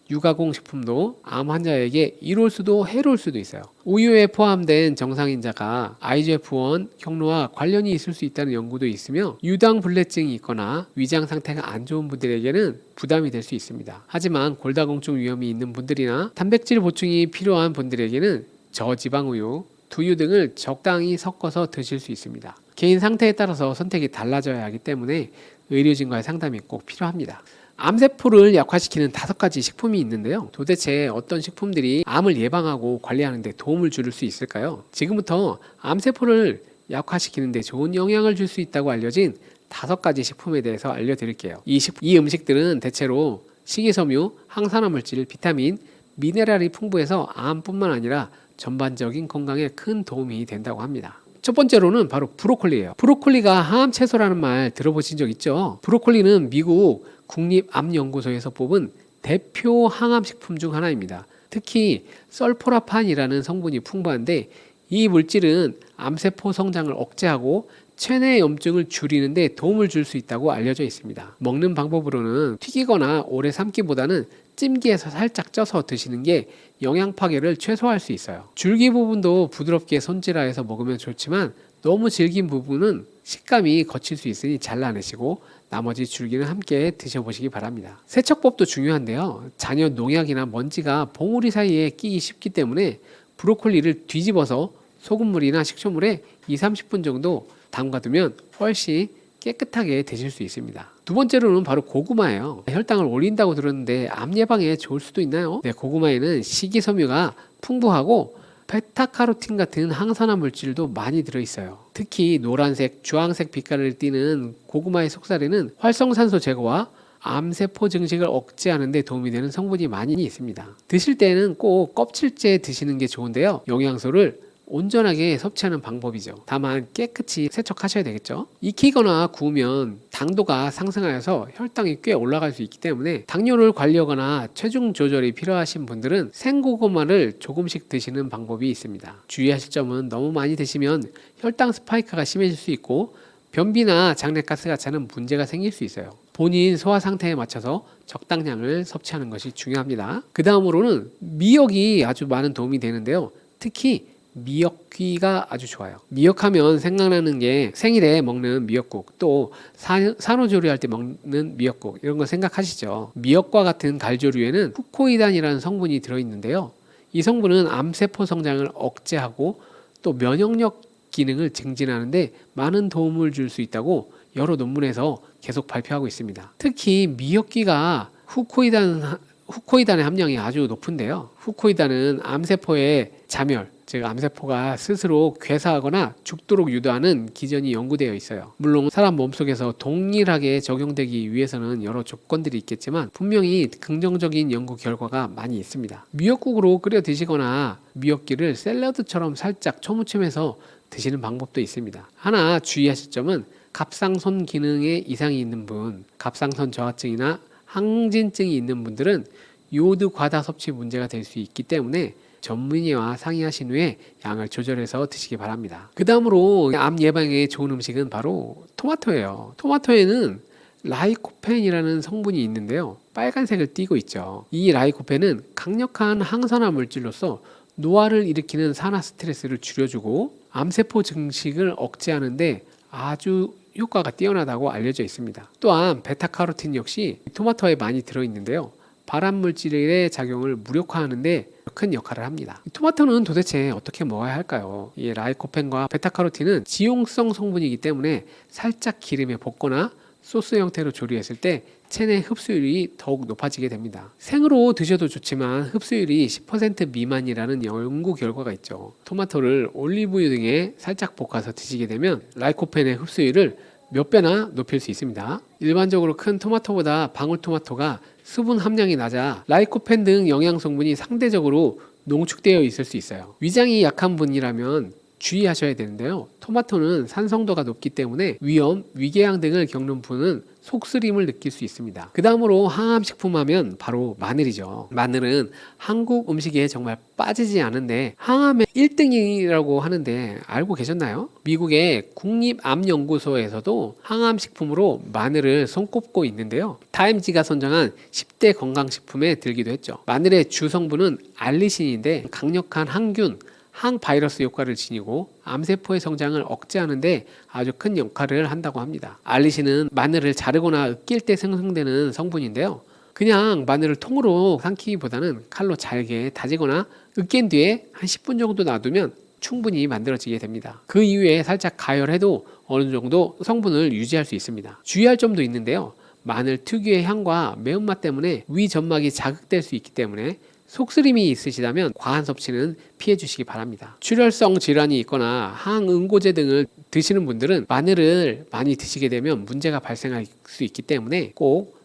유가공 식품도 암 환자에게 이로울 수도 해로울 수도 있어요. 우유에 포함된 정상인자가 IGF-1 경로와 관련이 있을 수 있다는 연구도 있으며 유당불내증이 있거나 위장 상태가 안 좋은 분들에게는 부담이 될 수 있습니다. 하지만 골다공증 위험이 있는 분들이나 단백질 보충이 필요한 분들에게는 저지방 우유, 두유 등을 적당히 섞어서 드실 수 있습니다. 개인 상태에 따라서 선택이 달라져야 하기 때문에 의료진과의 상담이 꼭 필요합니다. 암세포를 약화시키는 5가지 식품이 있는데요. 도대체 어떤 식품들이 암을 예방하고 관리하는 데 도움을 줄 수 있을까요? 지금부터 암세포를 약화시키는 데 좋은 영향을 줄 수 있다고 알려진 5가지 식품에 대해서 알려드릴게요. 이 음식들은 대체로 식이섬유, 항산화물질, 비타민, 미네랄이 풍부해서 암뿐만 아니라 전반적인 건강에 큰 도움이 된다고 합니다. 첫 번째로는 바로 브로콜리예요. 브로콜리가 항암 채소라는 말 들어보신 적 있죠? 브로콜리는 미국 국립암연구소에서 뽑은 대표 항암식품 중 하나입니다. 특히 설포라판이라는 성분이 풍부한데 이 물질은 암세포 성장을 억제하고 체내 염증을 줄이는 데 도움을 줄 수 있다고 알려져 있습니다. 먹는 방법으로는 튀기거나 오래 삶기보다는 찜기에서 살짝 쪄서 드시는 게 영양 파괴를 최소화할 수 있어요. 줄기 부분도 부드럽게 손질하여서 먹으면 좋지만 너무 질긴 부분은 식감이 거칠 수 있으니 잘라내시고 나머지 줄기는 함께 드셔보시기 바랍니다. 세척법도 중요한데요. 잔여 농약이나 먼지가 봉우리 사이에 끼기 쉽기 때문에 브로콜리를 뒤집어서 소금물이나 식초물에 2-30분 정도 담가두면 훨씬 깨끗하게 드실 수 있습니다. 두 번째로는 바로 고구마예요. 혈당을 올린다고 들었는데 암 예방에 좋을 수도 있나요? 네, 고구마에는 식이섬유가 풍부하고 베타카로틴 같은 항산화 물질도 많이 들어있어요. 특히 노란색, 주황색 빛깔을 띠는 고구마의 속살에는 활성산소 제거와 암세포 증식을 억제하는 데 도움이 되는 성분이 많이 있습니다. 드실 때는 꼭 껍질째 드시는 게 좋은데요. 영양소를 온전하게 섭취하는 방법이죠. 다만 깨끗이 세척하셔야 되겠죠. 익히거나 구우면 당도가 상승하여서 혈당이 꽤 올라갈 수 있기 때문에 당뇨를 관리하거나 체중 조절이 필요하신 분들은 생고구마를 조금씩 드시는 방법이 있습니다. 주의하실 점은 너무 많이 드시면 혈당 스파이크가 심해질 수 있고 변비나 장내가스가 차는 문제가 생길 수 있어요. 본인 소화 상태에 맞춰서 적당량을 섭취하는 것이 중요합니다. 그 다음으로는 미역이 아주 많은 도움이 되는데요. 특히 미역귀가 아주 좋아요. 미역하면 생각나는 게 생일에 먹는 미역국, 또 산후조리할 때 먹는 미역국, 이런 거 생각하시죠. 미역과 같은 갈조류에는 후코이단이라는 성분이 들어있는데요. 이 성분은 암세포 성장을 억제하고 또 면역력 기능을 증진하는데 많은 도움을 줄 수 있다고 여러 논문에서 계속 발표하고 있습니다. 특히 미역귀가 후코이단의 함량이 아주 높은데요. 후코이단은 암세포의 자멸, 즉 암세포가 스스로 괴사하거나 죽도록 유도하는 기전이 연구되어 있어요. 물론 사람 몸속에서 동일하게 적용되기 위해서는 여러 조건들이 있겠지만 분명히 긍정적인 연구 결과가 많이 있습니다. 미역국으로 끓여 드시거나 미역기를 샐러드처럼 살짝 초무침해서 드시는 방법도 있습니다. 하나 주의하실 점은 갑상선 기능에 이상이 있는 분, 갑상선 저하증이나 항진증이 있는 분들은 요오드 과다 섭취 문제가 될 수 있기 때문에 전문의와 상의하신 후에 양을 조절해서 드시기 바랍니다. 그 다음으로 암 예방에 좋은 음식은 바로 토마토예요. 토마토에는 라이코펜이라는 성분이 있는데요. 빨간색을 띠고 있죠. 이 라이코펜은 강력한 항산화 물질로서 노화를 일으키는 산화 스트레스를 줄여주고 암세포 증식을 억제하는데 아주 효과가 뛰어나다고 알려져 있습니다. 또한 베타카로틴 역시 토마토에 많이 들어있는데요. 발암 물질의 작용을 무력화하는데 큰 역할을 합니다. 토마토는 도대체 어떻게 먹어야 할까요? 이 라이코펜과 베타카로틴은 지용성 성분이기 때문에 살짝 기름에 볶거나 소스 형태로 조리했을 때 체내 흡수율이 더욱 높아지게 됩니다. 생으로 드셔도 좋지만 흡수율이 10% 미만이라는 연구 결과가 있죠. 토마토를 올리브유 등에 살짝 볶아서 드시게 되면 라이코펜의 흡수율을 몇 배나 높일 수 있습니다. 일반적으로 큰 토마토보다 방울토마토가 수분 함량이 낮아 라이코펜 등 영양 성분이 상대적으로 농축되어 있을 수 있어요. 위장이 약한 분이라면 주의하셔야 되는데요. 토마토는 산성도가 높기 때문에 위염, 위궤양 등을 겪는 분은 속쓰림을 느낄 수 있습니다. 그 다음으로 항암식품 하면 바로 마늘이죠. 마늘은 한국 음식에 정말 빠지지 않은데 항암의 1등이라고 하는데 알고 계셨나요? 미국의 국립암연구소에서도 항암식품으로 마늘을 손꼽고 있는데요. 타임지가 선정한 10대 건강식품에 들기도 했죠. 마늘의 주 성분은 알리신인데 강력한 항균, 항바이러스 효과를 지니고 암세포의 성장을 억제하는데 아주 큰 역할을 한다고 합니다. 알리신은 마늘을 자르거나 으깰 때 생성되는 성분인데요. 그냥 마늘을 통으로 삼키기보다는 칼로 잘게 다지거나 으깬 뒤에 한 10분 정도 놔두면 충분히 만들어지게 됩니다. 그 이후에 살짝 가열해도 어느 정도 성분을 유지할 수 있습니다. 주의할 점도 있는데요. 마늘 특유의 향과 매운맛 때문에 위 점막이 자극될 수 있기 때문에 속쓰림이 있으시다면 과한 섭취는 피해 주시기 바랍니다. 출혈성 질환이 있거나 항응고제 등을 드시는 분들은 마늘을 많이 드시게 되면 문제가 발생할 수 있기 때문에 꼭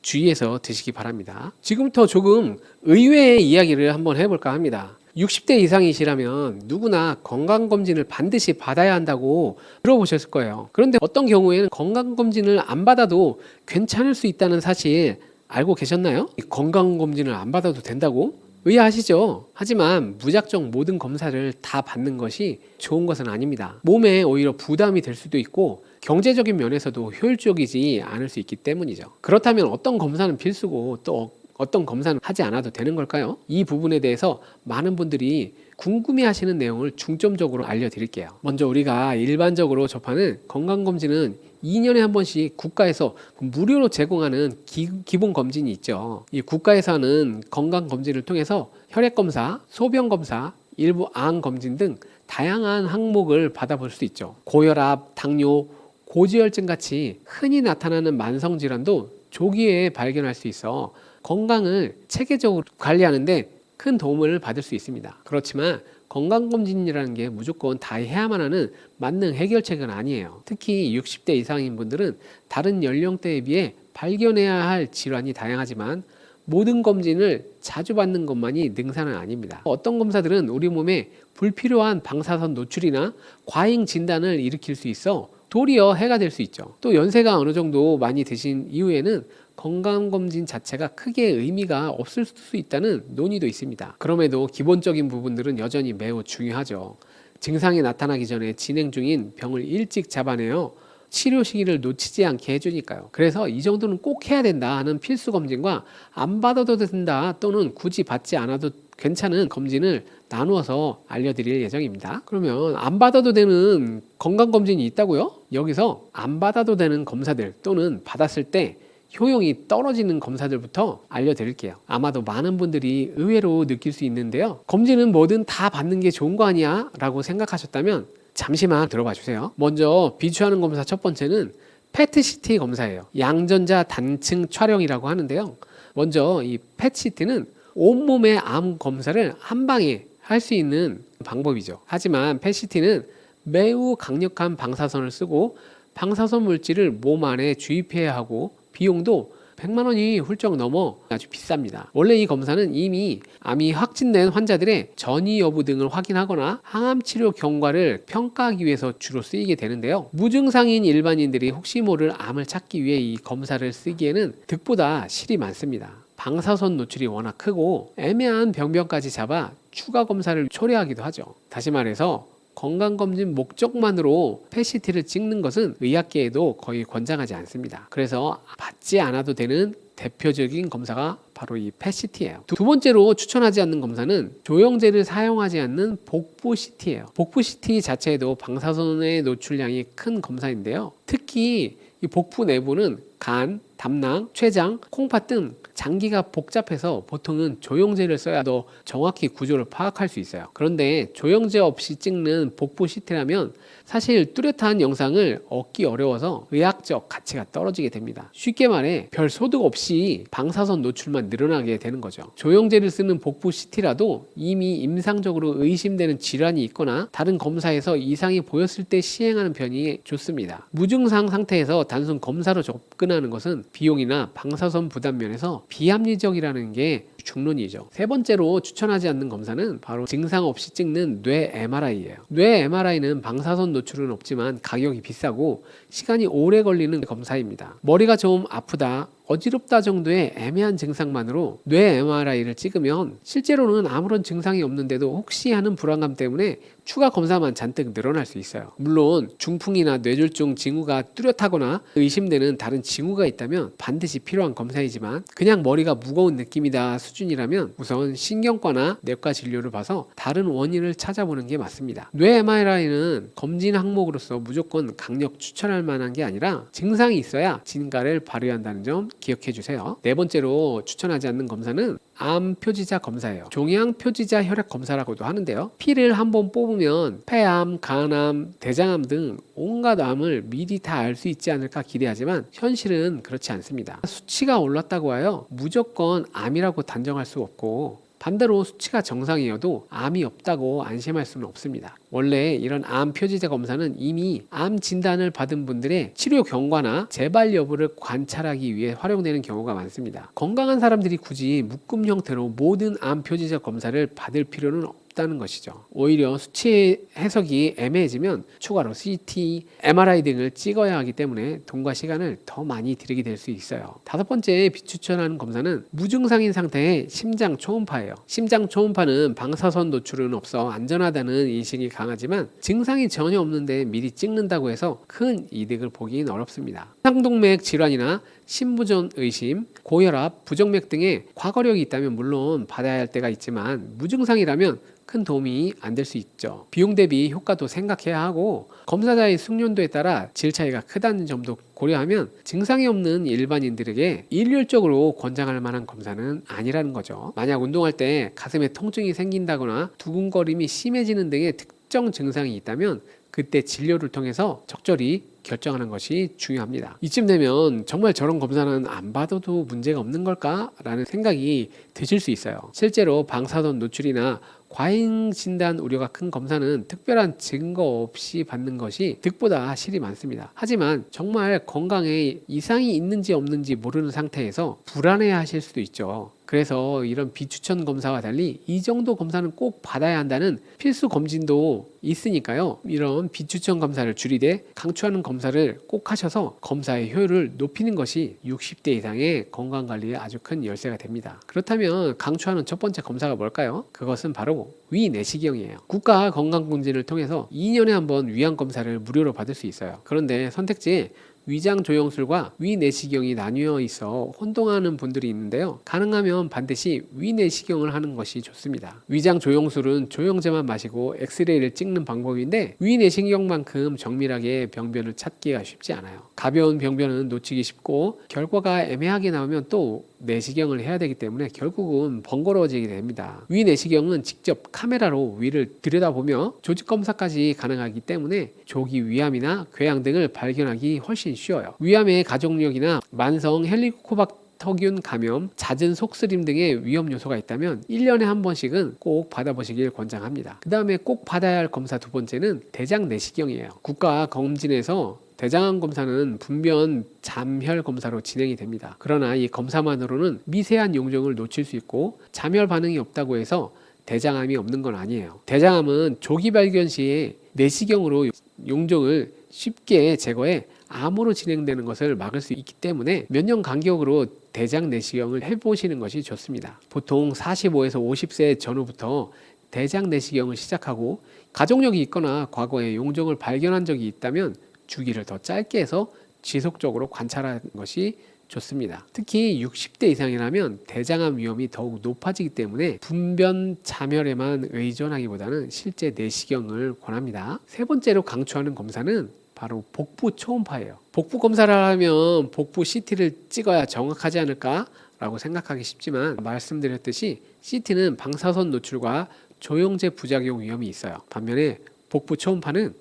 주의해서 드시기 바랍니다. 지금부터 조금 의외의 이야기를 한번 해볼까 합니다. 60대 이상이시라면 누구나 건강검진을 반드시 받아야 한다고 들어보셨을 거예요. 그런데 어떤 경우에는 건강검진을 안 받아도 괜찮을 수 있다는 사실 알고 계셨나요? 건강검진을 안 받아도 된다고? 의아하시죠? 하지만 무작정 모든 검사를 다 받는 것이 좋은 것은 아닙니다. 몸에 오히려 부담이 될 수도 있고 경제적인 면에서도 효율적이지 않을 수 있기 때문이죠. 그렇다면 어떤 검사는 필수고 또 어떤 검사는 하지 않아도 되는 걸까요? 이 부분에 대해서 많은 분들이 궁금해하시는 내용을 중점적으로 알려드릴게요. 먼저 우리가 일반적으로 접하는 건강검진은 2년에 한 번씩 국가에서 무료로 제공하는 기본 검진이 있죠. 이 국가에서 하는 건강검진을 통해서 혈액검사, 소변검사, 일부 암검진 등 다양한 항목을 받아볼 수 있죠. 고혈압, 당뇨, 고지혈증 같이 흔히 나타나는 만성질환도 조기에 발견할 수 있어 건강을 체계적으로 관리하는데 큰 도움을 받을 수 있습니다. 그렇지만 건강검진이라는 게 무조건 다 해야만 하는 만능 해결책은 아니에요. 특히 60대 이상인 분들은 다른 연령대에 비해 발견해야 할 질환이 다양하지만 모든 검진을 자주 받는 것만이 능사는 아닙니다. 어떤 검사들은 우리 몸에 불필요한 방사선 노출이나 과잉 진단을 일으킬 수 있어 도리어 해가 될 수 있죠. 또 연세가 어느 정도 많이 드신 이후에는 건강검진 자체가 크게 의미가 없을 수 있다는 논의도 있습니다. 그럼에도 기본적인 부분들은 여전히 매우 중요하죠. 증상이 나타나기 전에 진행 중인 병을 일찍 잡아내어 치료 시기를 놓치지 않게 해주니까요. 그래서 이 정도는 꼭 해야 된다 하는 필수 검진과 안 받아도 된다 또는 굳이 받지 않아도 괜찮은 검진을 나누어서 알려드릴 예정입니다. 그러면 안 받아도 되는 건강검진이 있다고요? 여기서 안 받아도 되는 검사들 또는 받았을 때 효용이 떨어지는 검사들부터 알려드릴게요. 아마도 많은 분들이 의외로 느낄 수 있는데요. 검진은 뭐든 다 받는 게 좋은 거 아니야? 라고 생각하셨다면 잠시만 들어봐 주세요. 먼저 비추하는 검사 첫 번째는 PET-CT 검사예요. 양전자 단층 촬영이라고 하는데요. 먼저 이 PET-CT는 온몸의 암 검사를 한 방에 할 수 있는 방법이죠. 하지만 PET-CT는 매우 강력한 방사선을 쓰고 방사선 물질을 몸 안에 주입해야 하고 비용도 100만 원이 훌쩍 넘어 아주 비쌉니다. 원래 이 검사는 이미 암이 확진된 환자들의 전이 여부 등을 확인하거나 항암 치료 경과를 평가하기 위해서 주로 쓰이게 되는데요. 무증상인 일반인들이 혹시 모를 암을 찾기 위해 이 검사를 쓰기에는 득보다 실이 많습니다. 방사선 노출이 워낙 크고 애매한 병변까지 잡아 추가 검사를 초래하기도 하죠. 다시 말해서 건강검진 목적만으로 PET-CT를 찍는 것은 의학계에도 거의 권장하지 않습니다. 그래서 받지 않아도 되는 대표적인 검사가 바로 이 PET-CT예요. 두 번째로 추천하지 않는 검사는 조영제를 사용하지 않는 복부 CT예요. 복부 CT 자체에도 방사선의 노출량이 큰 검사인데요. 특히 이 복부 내부는 간, 담낭, 췌장, 콩팥 등 장기가 복잡해서 보통은 조영제를 써야 더 정확히 구조를 파악할 수 있어요. 그런데 조영제 없이 찍는 복부 CT라면 사실 뚜렷한 영상을 얻기 어려워서 의학적 가치가 떨어지게 됩니다. 쉽게 말해 별 소득 없이 방사선 노출만 늘어나게 되는 거죠. 조영제를 쓰는 복부 CT라도 이미 임상적으로 의심되는 질환이 있거나 다른 검사에서 이상이 보였을 때 시행하는 편이 좋습니다. 무증상 상태에서 단순 검사로 접근하는 것은 비용이나 방사선 부담 면에서 비합리적이라는 게 중론이죠. 세 번째로 추천하지 않는 검사는 바로 증상 없이 찍는 뇌 MRI예요. 뇌 MRI는 방사선 노출은 없지만 가격이 비싸고 시간이 오래 걸리는 검사입니다. 머리가 좀 아프다, 어지럽다 정도의 애매한 증상만으로 뇌 MRI를 찍으면 실제로는 아무런 증상이 없는데도 혹시 하는 불안감 때문에 추가 검사만 잔뜩 늘어날 수 있어요. 물론 중풍이나 뇌졸중 징후가 뚜렷하거나 의심되는 다른 징후가 있다면 반드시 필요한 검사이지만 그냥 머리가 무거운 느낌이다 수준이라면 우선 신경과나 내과 진료를 봐서 다른 원인을 찾아보는 게 맞습니다. 뇌 MRI는 검진 항목으로서 무조건 강력 추천할 만한 게 아니라 증상이 있어야 진가를 발휘한다는 점 기억해 주세요. 네 번째로 추천하지 않는 검사는 암 표지자 검사예요. 종양 표지자 혈액 검사라고도 하는데요. 피를 한번 뽑으면 폐암, 간암, 대장암 등 온갖 암을 미리 다 알 수 있지 않을까 기대하지만 현실은 그렇지 않습니다. 수치가 올랐다고 하여 무조건 암이라고 단정할 수 없고 반대로 수치가 정상이어도 암이 없다고 안심할 수는 없습니다. 원래 이런 암 표지자 검사는 이미 암 진단을 받은 분들의 치료 경과나 재발 여부를 관찰하기 위해 활용되는 경우가 많습니다. 건강한 사람들이 굳이 묶음 형태로 모든 암 표지자 검사를 받을 필요는 없다는 것이죠. 오히려 수치 해석이 애매해지면 추가로 CT, MRI 등을 찍어야 하기 때문에 돈과 시간을 더 많이 들이게 될 수 있어요. 다섯 번째 비추천하는 검사는 무증상인 상태의 심장 초음파예요. 심장 초음파는 방사선 노출은 없어 안전하다는 인식이 강하지만 증상이 전혀 없는데 미리 찍는다고 해서 큰 이득을 보기는 어렵습니다. 상동맥 질환이나 심부전 의심, 고혈압, 부정맥 등의 과거력이 있다면 물론 받아야 할 때가 있지만 무증상이라면 큰 도움이 안 될 수 있죠. 비용 대비 효과도 생각해야 하고 검사자의 숙련도에 따라 질 차이가 크다는 점도 고려하면 증상이 없는 일반인들에게 일률적으로 권장할 만한 검사는 아니라는 거죠. 만약 운동할 때 가슴에 통증이 생긴다거나 두근거림이 심해지는 등의 특정 증상이 있다면 그때 진료를 통해서 적절히 결정하는 것이 중요합니다. 이쯤 되면 정말 저런 검사는 안 받아도 문제가 없는 걸까? 라는 생각이 드실 수 있어요. 실제로 방사선 노출이나 과잉 진단 우려가 큰 검사는 특별한 증거 없이 받는 것이 득보다 실이 많습니다. 하지만 정말 건강에 이상이 있는지 없는지 모르는 상태에서 불안해 하실 수도 있죠. 그래서 이런 비추천 검사와 달리 이 정도 검사는 꼭 받아야 한다는 필수 검진도 있으니까요. 이런 비추천 검사를 줄이되 강추하는 검사를 꼭 하셔서 검사의 효율을 높이는 것이 60대 이상의 건강관리에 아주 큰 열쇠가 됩니다. 그렇다면 강추하는 첫 번째 검사가 뭘까요? 그것은 바로 위내시경이에요. 국가 건강검진을 통해서 2년에 한 번 위암검사를 무료로 받을 수 있어요. 그런데 선택지에 위장 조영술과 위내시경이 나뉘어 있어 혼동하는 분들이 있는데요. 가능하면 반드시 위내시경을 하는 것이 좋습니다. 위장 조영술은 조영제만 마시고 엑스레이를 찍는 방법인데 위내시경만큼 정밀하게 병변을 찾기가 쉽지 않아요. 가벼운 병변은 놓치기 쉽고 결과가 애매하게 나오면 또 내시경을 해야 되기 때문에 결국은 번거로워지게 됩니다. 위내시경은 직접 카메라로 위를 들여다보며 조직검사까지 가능하기 때문에 조기 위암이나 궤양 등을 발견하기 훨씬 쉬워요. 위암의 가족력이나 만성 헬리코박터균 감염, 잦은 속쓰림 등의 위험 요소가 있다면 1년에 한 번씩은 꼭 받아보시길 권장합니다. 그 다음에 꼭 받아야 할 검사 두 번째는 대장 내시경이에요. 국가 검진에서 대장암 검사는 분변 잠혈 검사로 진행이 됩니다. 그러나 이 검사만으로는 미세한 용종을 놓칠 수 있고 잠혈 반응이 없다고 해서 대장암이 없는 건 아니에요. 대장암은 조기 발견 시에 내시경으로 용종을 쉽게 제거해 암으로 진행되는 것을 막을 수 있기 때문에 몇 년 간격으로 대장 내시경을 해보시는 것이 좋습니다. 보통 45에서 50세 전후부터 대장 내시경을 시작하고 가족력이 있거나 과거에 용종을 발견한 적이 있다면 주기를 더 짧게 해서 지속적으로 관찰하는 것이 좋습니다. 특히 60대 이상이라면 대장암 위험이 더욱 높아지기 때문에 분변 자멸에만 의존하기보다는 실제 내시경을 권합니다. 세 번째로 강추하는 검사는 바로 복부 초음파예요. 복부 검사를 하면 복부 CT를 찍어야 정확하지 않을까라고 생각하기 쉽지만 말씀드렸듯이 CT는 방사선 노출과 조영제 부작용 위험이 있어요. 반면에 복부 초음파는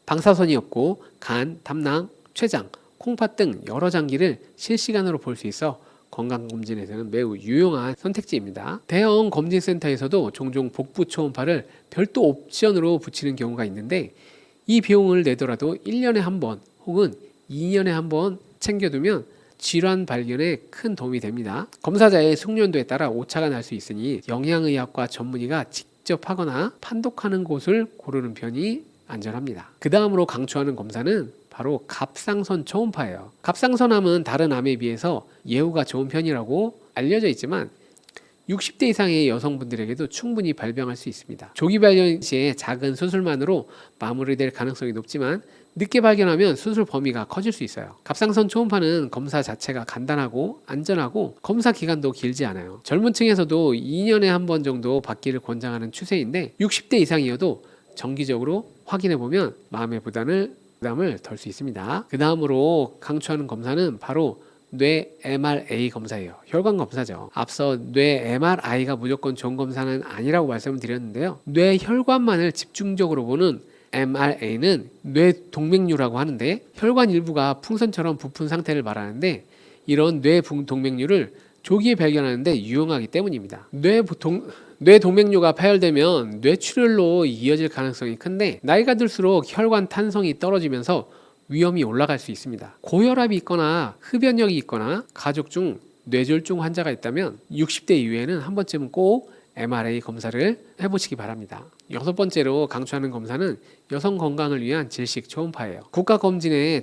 방사선이 없고 간, 담낭, 췌장, 콩팥 등 여러 장기를 실시간으로 볼 수 있어 건강검진에서는 매우 유용한 선택지입니다. 대형 검진센터에서도 종종 복부 초음파를 별도 옵션으로 붙이는 경우가 있는데 이 비용을 내더라도 1년에 한 번 혹은 2년에 한 번 챙겨두면 질환 발견에 큰 도움이 됩니다. 검사자의 숙련도에 따라 오차가 날 수 있으니 영양의학과 전문의가 직접 하거나 판독하는 곳을 고르는 편이 안전합니다. 그 다음으로 강추하는 검사는 바로 갑상선 초음파예요. 갑상선암은 다른 암에 비해서 예후가 좋은 편이라고 알려져 있지만 60대 이상의 여성분들에게도 충분히 발병할 수 있습니다. 조기 발견 시에 작은 수술만으로 마무리될 가능성이 높지만 늦게 발견하면 수술 범위가 커질 수 있어요. 갑상선 초음파는 검사 자체가 간단하고 안전하고 검사 기간도 길지 않아요. 젊은 층에서도 2년에 한 번 정도 받기를 권장하는 추세인데 60대 이상이어도 정기적으로 확인해보면 마음의 부담을 덜 수 있습니다. 그 다음으로 강추하는 검사는 바로 뇌 MRA 검사예요. 혈관 검사죠. 앞서 뇌 MRI가 무조건 좋은 검사는 아니라고 말씀을 드렸는데요. 뇌 혈관만을 집중적으로 보는 MRA는 뇌 동맥류라고 하는데 혈관 일부가 풍선처럼 부푼 상태를 말하는데 이런 뇌 동맥류를 조기에 발견하는데 유용하기 때문입니다. 뇌 동맥류가 파열되면 뇌출혈로 이어질 가능성이 큰데 나이가 들수록 혈관 탄성이 떨어지면서 위험이 올라갈 수 있습니다. 고혈압이 있거나 흡연력이 있거나 가족 중 뇌졸중 환자가 있다면 60대 이후에는 한 번쯤은 꼭 MRA 검사를 해보시기 바랍니다. 여섯 번째로 강추하는 검사는 여성 건강을 위한 질식 초음파예요. 국가검진에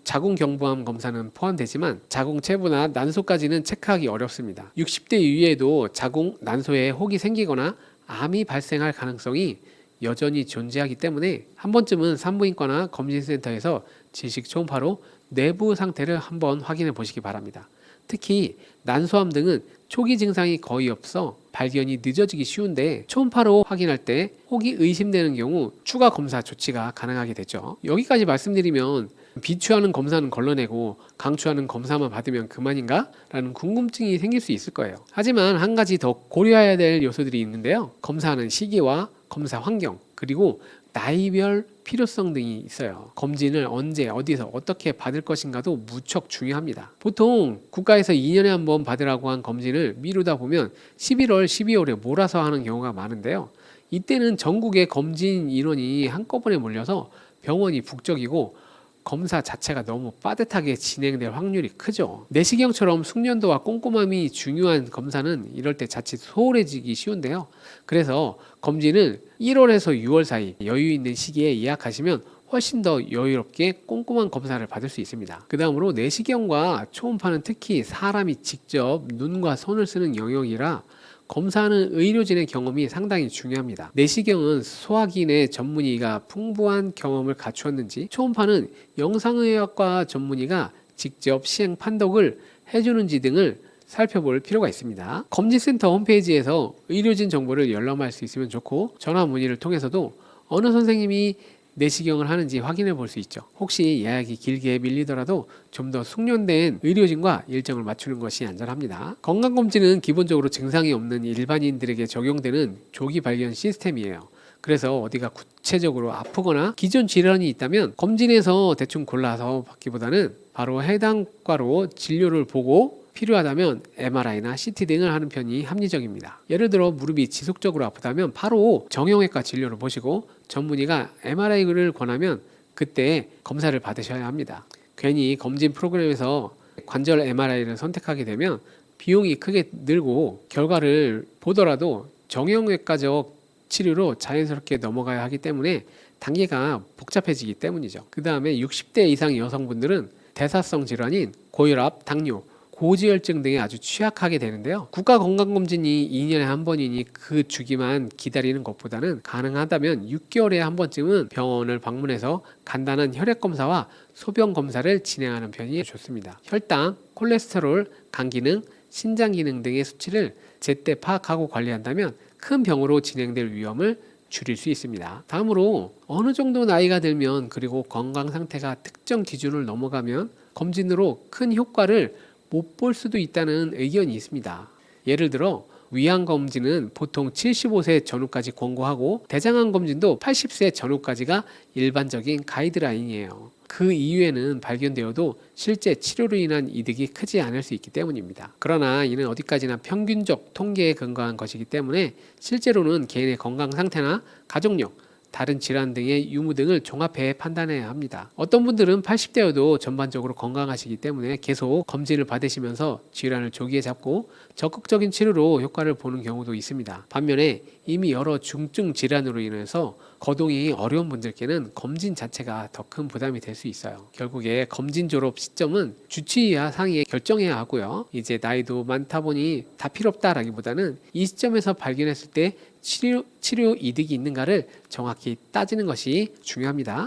자궁경부암 검사는 포함되지만 자궁체부나 난소까지는 체크하기 어렵습니다. 60대 이후에도 자궁, 난소에 혹이 생기거나 암이 발생할 가능성이 여전히 존재하기 때문에 한 번쯤은 산부인과나 검진센터에서 질식 초음파로 내부 상태를 한번 확인해 보시기 바랍니다. 특히 난소암 등은 초기 증상이 거의 없어 발견이 늦어지기 쉬운데 초음파로 확인할 때 혹이 의심되는 경우 추가 검사 조치가 가능하게 되죠. 여기까지 말씀드리면 비추하는 검사는 걸러내고 강추하는 검사만 받으면 그만인가? 라는 궁금증이 생길 수 있을 거예요. 하지만 한 가지 더 고려해야 될 요소들이 있는데요. 검사하는 시기와 검사 환경 그리고 나이별 필요성 등이 있어요. 검진을 언제 어디서 어떻게 받을 것인가도 무척 중요합니다. 보통 국가에서 2년에 한 번 받으라고 한 검진을 미루다 보면 11월, 12월에 몰아서 하는 경우가 많은데요. 이때는 전국의 검진 인원이 한꺼번에 몰려서 병원이 북적이고 검사 자체가 너무 빠듯하게 진행될 확률이 크죠. 내시경처럼 숙련도와 꼼꼼함이 중요한 검사는 이럴 때 자칫 소홀해지기 쉬운데요. 그래서 검진을 1월에서 6월 사이 여유 있는 시기에 예약하시면 훨씬 더 여유롭게 꼼꼼한 검사를 받을 수 있습니다. 그 다음으로 내시경과 초음파는 특히 사람이 직접 눈과 손을 쓰는 영역이라 검사하는 의료진의 경험이 상당히 중요합니다. 내시경은 소화기내 전문의가 풍부한 경험을 갖추었는지, 초음파는 영상의학과 전문의가 직접 시행 판독을 해주는지 등을 살펴볼 필요가 있습니다. 검진센터 홈페이지에서 의료진 정보를 열람할 수 있으면 좋고 전화 문의를 통해서도 어느 선생님이 내시경을 하는지 확인해 볼 수 있죠. 혹시 예약이 길게 밀리더라도 좀 더 숙련된 의료진과 일정을 맞추는 것이 안전합니다. 건강검진은 기본적으로 증상이 없는 일반인들에게 적용되는 조기 발견 시스템이에요. 그래서 어디가 구체적으로 아프거나 기존 질환이 있다면 검진에서 대충 골라서 받기보다는 바로 해당 과로 진료를 보고 필요하다면 MRI나 CT 등을 하는 편이 합리적입니다. 예를 들어 무릎이 지속적으로 아프다면 바로 정형외과 진료를 보시고 전문의가 MRI를 권하면 그때 검사를 받으셔야 합니다. 괜히 검진 프로그램에서 관절 MRI를 선택하게 되면 비용이 크게 늘고 결과를 보더라도 정형외과적 치료로 자연스럽게 넘어가야 하기 때문에 단계가 복잡해지기 때문이죠. 그 다음에 60대 이상 여성분들은 대사성 질환인 고혈압, 당뇨, 고지혈증 등에 아주 취약하게 되는데요. 국가건강검진이 2년에 한 번이니 그 주기만 기다리는 것보다는 가능하다면 6개월에 한 번쯤은 병원을 방문해서 간단한 혈액검사와 소변검사를 진행하는 편이 좋습니다. 혈당, 콜레스테롤, 간기능, 신장기능 등의 수치를 제때 파악하고 관리한다면 큰 병으로 진행될 위험을 줄일 수 있습니다. 다음으로 어느 정도 나이가 들면 그리고 건강 상태가 특정 기준을 넘어가면 검진으로 큰 효과를 못 볼 수도 있다는 의견이 있습니다. 예를 들어 위암 검진은 보통 75세 전후까지 권고하고 대장암 검진도 80세 전후까지가 일반적인 가이드라인이에요. 그 이후에는 발견되어도 실제 치료로 인한 이득이 크지 않을 수 있기 때문입니다. 그러나 이는 어디까지나 평균적 통계에 근거한 것이기 때문에 실제로는 개인의 건강 상태나 가족력, 다른 질환 등의 유무 등을 종합해 판단해야 합니다. 어떤 분들은 80대여도 전반적으로 건강하시기 때문에 계속 검진을 받으시면서 질환을 조기에 잡고 적극적인 치료로 효과를 보는 경우도 있습니다. 반면에 이미 여러 중증 질환으로 인해서 거동이 어려운 분들께는 검진 자체가 더 큰 부담이 될 수 있어요. 결국에 검진 졸업 시점은 주치의와 상의에 결정해야 하고요. 이제 나이도 많다 보니 다 필요 없다라기보다는 이 시점에서 발견했을 때 치료 이득이 있는가를 정확히 따지는 것이 중요합니다.